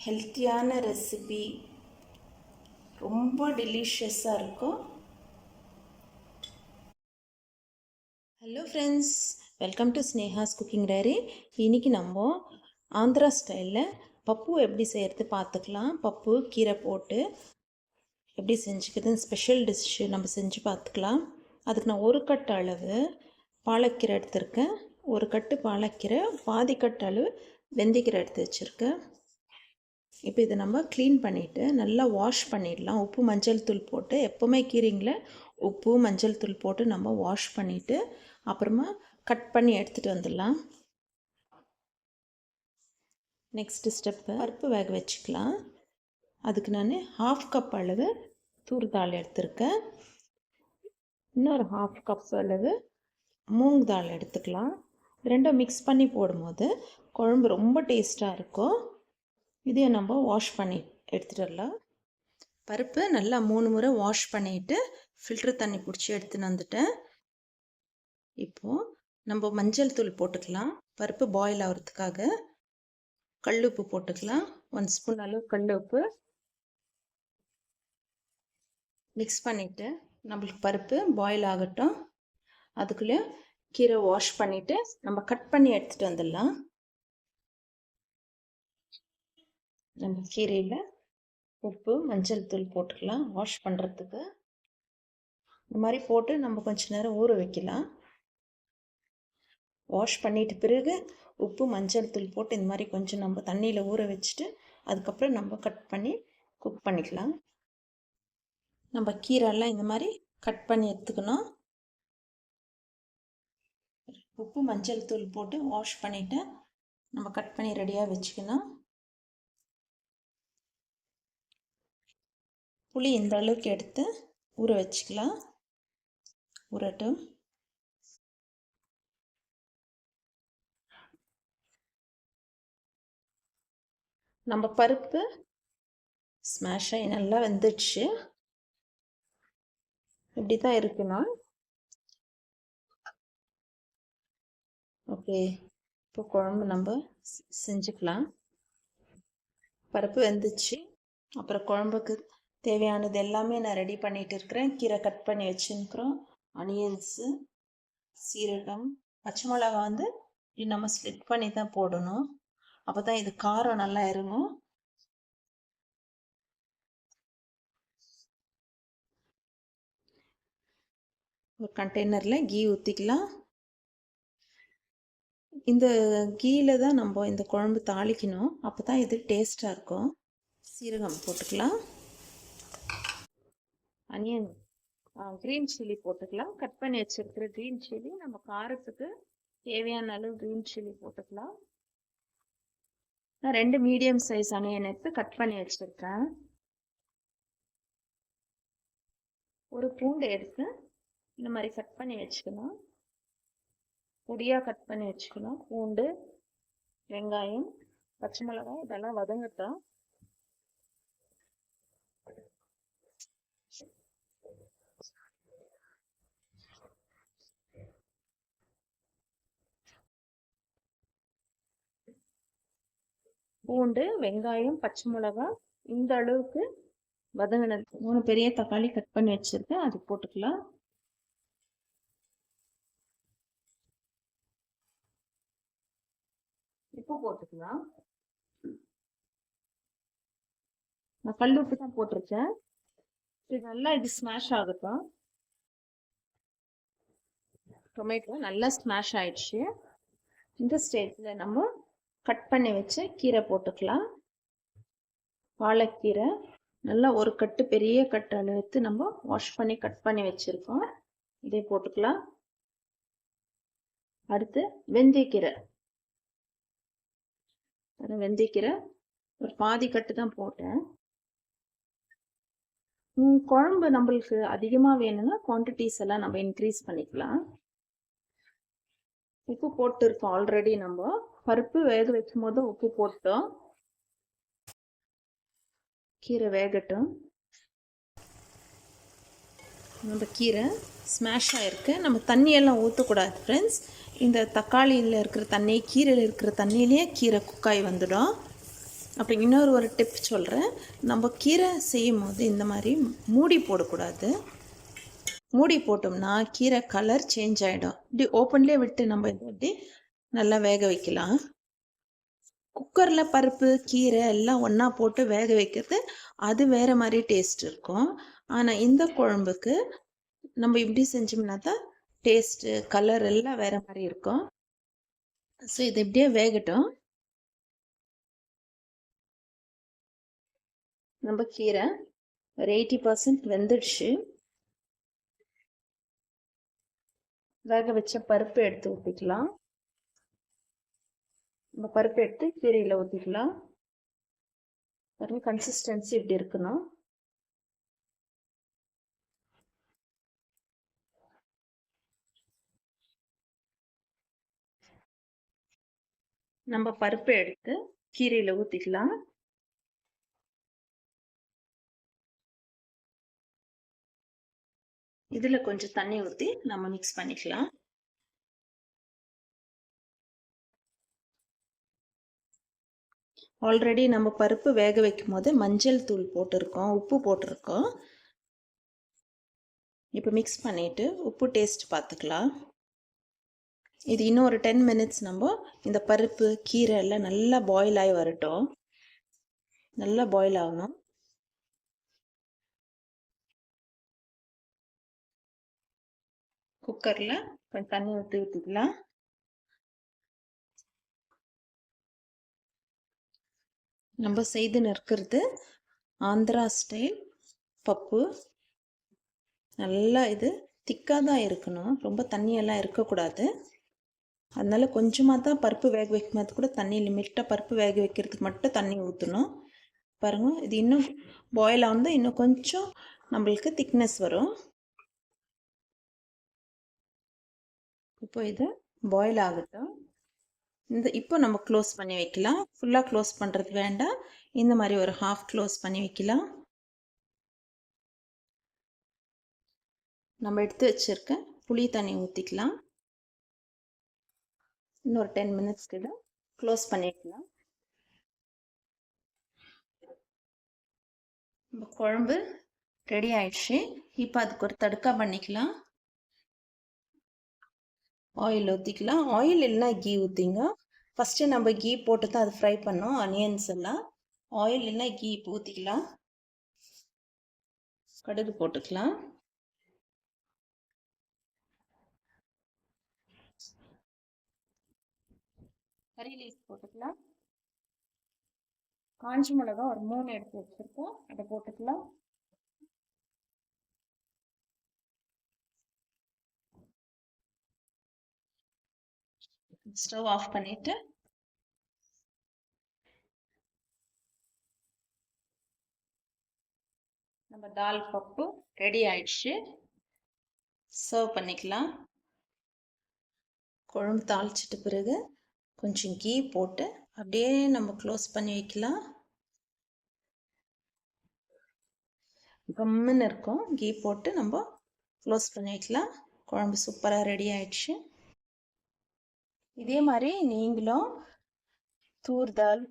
ஹெல்த்தியான ரெசிபி, ரொம்ப டெலிஷியஸாக இருக்கும். Hello friends, welcome to Sneha's cooking diary. இன்றைக்கி நம்ம ஆந்திரா ஸ்டைலில் பப்பு எப்படி செய்கிறது பார்த்துக்கலாம். பப்பு கீரை போட்டு எப்படி செஞ்சுக்கிறதுன்னு ஸ்பெஷல் டிஷ்ஷு நம்ம செஞ்சு பார்த்துக்கலாம். அதுக்கு நான் ஒரு கட்டு அளவு பாலக்கீரை எடுத்திருக்கேன். ஒரு கட்டு பாலக்கீரை, பாதி கட்டு அளவு வெந்தயக்கீரை எடுத்து வச்சுருக்கேன். இப்போ இதை நம்ம க்ளீன் பண்ணிவிட்டு நல்லா வாஷ் பண்ணிடலாம். உப்பு மஞ்சள் தூள் போட்டு, எப்போவுமே கீரைங்களை உப்பு மஞ்சள் தூள் போட்டு நம்ம வாஷ் பண்ணிவிட்டு அப்புறமா கட் பண்ணி எடுத்துகிட்டு வந்துடலாம். நெக்ஸ்ட்டு ஸ்டெப்பு, பருப்பு வேக வச்சுக்கலாம். அதுக்கு நான் 1/2 கப் அளவு தூர்தால் எடுத்திருக்கேன். இன்னொரு 1/2 கப் அளவு மூங் தால் எடுத்துக்கலாம். ரெண்டும் மிக்ஸ் பண்ணி போடும்போது குழம்பு ரொம்ப டேஸ்ட்டாக இருக்கும். இதையும் நம்ம வாஷ் பண்ணி எடுத்துகிட்டு வரலாம். பருப்பு நல்லா 3 முறை வாஷ் பண்ணிவிட்டு ஃபில்ட்ரு தண்ணி பிடிச்சி எடுத்துன்னு வந்துட்டேன். இப்போது நம்ம மஞ்சள் தூள் போட்டுக்கலாம். பருப்பு பாயில் ஆகிறதுக்காக கல் உப்பு போட்டுக்கலாம். 1 ஸ்பூன் அளவு கல் உப்பு மிக்ஸ் பண்ணிவிட்டு நம்மளுக்கு பருப்பு பாயில் ஆகட்டும். அதுக்குள்ளே கீரை வாஷ் பண்ணிவிட்டு நம்ம கட் பண்ணி எடுத்துகிட்டு வந்துடலாம். நம்ம கீரையில் உப்பு மஞ்சள் தூள் போட்டுக்கலாம். வாஷ் பண்ணுறதுக்கு இந்த மாதிரி போட்டு நம்ம கொஞ்சம் நேரம் ஊற வைக்கலாம். வாஷ் பண்ணிட்டு பிறகு உப்பு மஞ்சள் தூள் போட்டு இந்த மாதிரி கொஞ்சம் நம்ம தண்ணியில் ஊற வச்சுட்டு அதுக்கப்புறம் நம்ம கட் பண்ணி குக் பண்ணிக்கலாம். நம்ம கீரைலாம் இந்த மாதிரி கட் பண்ணி எடுத்துக்கணும். உப்பு மஞ்சள் தூள் போட்டு வாஷ் பண்ணிவிட்டு நம்ம கட் பண்ணி ரெடியாக வச்சுக்கணும். புளி இந்த அளவுக்கு எடுத்து ஊற வச்சுக்கலாம். ஊறட்டும். நம்ம பருப்பு ஸ்மாஷ் ஆகி நல்லா வெந்துடுச்சு. இப்படி தான் இருக்கணும். ஓகே, இப்போ குழம்பு நம்ம செஞ்சுக்கலாம். பருப்பு வெந்துச்சு. அப்புறம் குழம்புக்கு தேவையானது எல்லாமே நான் ரெடி பண்ணிட்டு இருக்கிறேன். கீரை கட் பண்ணி வச்சுருக்கிறோம். ஆனியன்ஸு, சீரகம், பச்சை மிளகா வந்து நம்ம ஸ்லிட் பண்ணி தான் போடணும். அப்போ தான் இது காரம் நல்லா இறங்கும். ஒரு கண்டெய்னரில் கீ ஊற்றிக்கலாம். இந்த கீயில் தான் நம்ம இந்த குழம்பு தாளிக்கணும். அப்போ தான் இது டேஸ்ட்டாக இருக்கும். சீரகம் போட்டுக்கலாம். அனியன், க்ரீன் சில்லி போட்டுக்கலாம். கட் பண்ணி வச்சுருக்கிற க்ரீன் சில்லி, நம்ம காரத்துக்கு தேவையான அளவு க்ரீன் சில்லி போட்டுக்கலாம். நான் 2 மீடியம் சைஸ் அனியன் எடுத்து கட் பண்ணி வச்சுருக்கேன். ஒரு பூண்டு எடுத்து இந்த மாதிரி கட் பண்ணி வச்சுக்கணும். பொடியாக கட் பண்ணி வச்சுக்கணும். பூண்டு, வெங்காயம், பச்சை மிளகாய் இதெல்லாம் வதங்கட்டும். பூண்டு, வெங்காயம், பச்சை மிளகாய் இந்த அளவுக்கு வதங்கினது. 3 பெரிய தக்காளி கட் பண்ணி வச்சிருக்கேன், அது போட்டுக்கலாம். உப்பு போட்டுக்கலாம். நான் கல் உப்பு தான் போட்டிருக்கேன். இது நல்லா ஸ்மாஷ் ஆகட்டும். டொமேட்டோ நல்லா ஸ்மாஷ் ஆயிடுச்சு. இந்த ஸ்டேஜில் நம்ம கட் பண்ணி வச்ச கீரை போட்டுக்கலாம். பாலக்கீரை நல்லா ஒரு கட்டு, பெரிய கட்டு அளவுக்கு நம்ம வாஷ் பண்ணி கட் பண்ணி வச்சுருக்கோம். இதை போட்டுக்கலாம். அடுத்து வெந்தயக்கீரை. வெந்தயக்கீரை ஒரு பாதி கட்டு தான் போட்டேன். குழம்பு நம்மளுக்கு அதிகமாக வேணும்னா குவான்டிட்டிஸ் எல்லாம் நம்ம இன்க்ரீஸ் பண்ணிக்கலாம். உப்பு போட்டு இருக்கோம் ஆல்ரெடி. நம்ம பருப்பு வேக வைக்கும் போது உப்பு போட்டோம். கீரை வேகட்டும். நம்ம கீரை ஸ்மாஷ் ஆகிருக்கு. நம்ம தண்ணியெல்லாம் ஊற்றக்கூடாது ஃப்ரெண்ட்ஸ். இந்த தக்காளியில் இருக்கிற தண்ணி, கீரையில் இருக்கிற தண்ணியிலேயே கீரை குக்காய் வந்துடும். அப்படி ஒரு டிப் சொல்கிறேன். நம்ம கீரை செய்யும் போது இந்த மாதிரி மூடி போடக்கூடாது. மூடி போட்டோம்னா கீரை கலர் சேஞ்ச் ஆகிடும். இப்படி ஓப்பன்லேயே விட்டு நம்ம இப்படி நல்லா வேக வைக்கலாம். குக்கரில் பருப்பு கீரை எல்லாம் ஒன்றா போட்டு வேக வைக்கிறது அது வேறு மாதிரி டேஸ்ட் இருக்கும். ஆனால் இந்த குழம்புக்கு நம்ம இப்படி செஞ்சோம்னா தான் டேஸ்ட்டு கலர் எல்லாம் வேறு மாதிரி இருக்கும். ஸோ இது இப்படியே வேகட்டும். நம்ம கீரை ஒரு 80% வெந்துடுச்சு. வேக வச்ச பருப்பு எடுத்து ஊற்றிக்கலாம். நம்ம பருப்பு எடுத்து கீரையில் ஊற்றிக்கலாம். பாருங்க கன்சிஸ்டன்சி இப்படி இருக்கணும். நம்ம பருப்பு எடுத்து கீரையில் ஊற்றிக்கலாம். இதில் கொஞ்சம் தண்ணி ஊற்றி நம்ம மிக்ஸ் பண்ணிக்கலாம். ஆல்ரெடி நம்ம பருப்பு வேக வைக்கும் போது மஞ்சள் தூள் போட்டிருக்கோம், உப்பு போட்டிருக்கோம். இப்போ மிக்ஸ் பண்ணிவிட்டு உப்பு டேஸ்ட் பார்த்துக்கலாம். இது இன்னும் ஒரு 10 மினிட்ஸ் நம்ம இந்த பருப்பு கீரை எல்லாம் நல்லா பாயில் ஆகி வரட்டும். நல்லா பாயில் ஆகணும். குக்கரில் கொஞ்சம் தண்ணி ஊற்றிக்கலாம். நம்ம செய்து நிற்கிறது ஆந்திரா ஸ்டைல் பப்பு. நல்லா இது திக்காக தான் இருக்கணும், ரொம்ப தண்ணியெல்லாம் இருக்கக்கூடாது. அதனால கொஞ்சமாக தான் பருப்பு வேக வைக்கும்போது கூட தண்ணி லிமிட்டாக பருப்பு வேக வைக்கிறதுக்கு மட்டும் தண்ணி ஊற்றணும். பாருங்கள், இது இன்னும் பாயில் ஆகுது, இன்னும் கொஞ்சம் நம்மளுக்கு திக்னஸ் வரும். இப்போ இது பாயில் ஆகட்டும். இப்போ நம்ம க்ளோஸ் பண்ணி வைக்கலாம். ஃபுல்லாக க்ளோஸ் பண்ணுறது வேண்டாம், இந்த மாதிரி ஒரு ஹாஃப் க்ளோஸ் பண்ணி வைக்கலாம். நம்ம எடுத்து வச்சுருக்க புளி தண்ணி ஊற்றிக்கலாம். இன்னொரு 10 மினிட்ஸ் கிட்ட க்ளோஸ் பண்ணிக்கலாம். நம்ம குழம்பு ரெடி ஆயிடுச்சு. இப்போ அதுக்கு ஒரு தடுக்கா பண்ணிக்கலாம். ஆயில் ஊற்றிக்கலாம். ஆயில் இல்லைனா கீ ஊற்றிங்க. ஃபஸ்ட்டு நம்ம கீ போட்டு தான் அது ஃப்ரை பண்ணோம், ஆனியன்ஸ் எல்லாம். ஆயில் இல்லைனா கீ இப்போ ஊற்றிக்கலாம். கடுகு போட்டுக்கலாம். கறி லீஃப் போட்டுக்கலாம். காஞ்சி மிளகா ஒரு 3 எடுத்து வச்சுருக்கோம், அதை போட்டுக்கலாம். ஸ்டவ் ஆஃப் பண்ணிவிட்டு நம்ம தால் பப்பு ரெடி ஆயிடுச்சு. சர்வ் பண்ணிக்கலாம். குழம்பு தாளிச்சிட்ட பிறகு கொஞ்சம் கீ போட்டு அப்படியே நம்ம க்ளோஸ் பண்ணி வைக்கலாம். கம்முன்னு இருக்கும். கீ போட்டு நம்ம க்ளோஸ் பண்ணி வைக்கலாம். குழம்பு சூப்பராக ரெடி ஆயிடுச்சு. இதே மாதிரி நீங்களும் தூர் தால்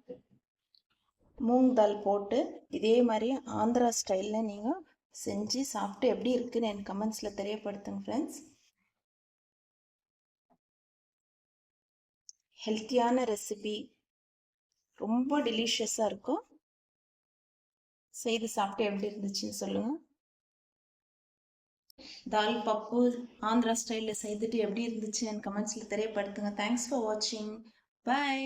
மூங் தால் போட்டு இதே மாதிரி ஆந்திரா ஸ்டைலில் நீங்கள் செஞ்சு சாப்பிட்டு எப்படி இருக்குன்னு எனக்கு கமெண்ட்ஸில் தெரியப்படுத்துங்க ஃப்ரெண்ட்ஸ். ஹெல்த்தியான ரெசிபி, ரொம்ப டெலிஷியஸாக இருக்கும். செய்து சாப்பிட்டு எப்படி இருந்துச்சுன்னு சொல்லுங்கள். தால் பப்பு ஆந்திரா ஸ்டைலில் செய்துட்டு எப்படி இருந்துச்சு எனக்கு கமெண்ட்ஸில் தெரியப்படுத்துங்க. தேங்க்ஸ் ஃபார் வாட்சிங். பாய்.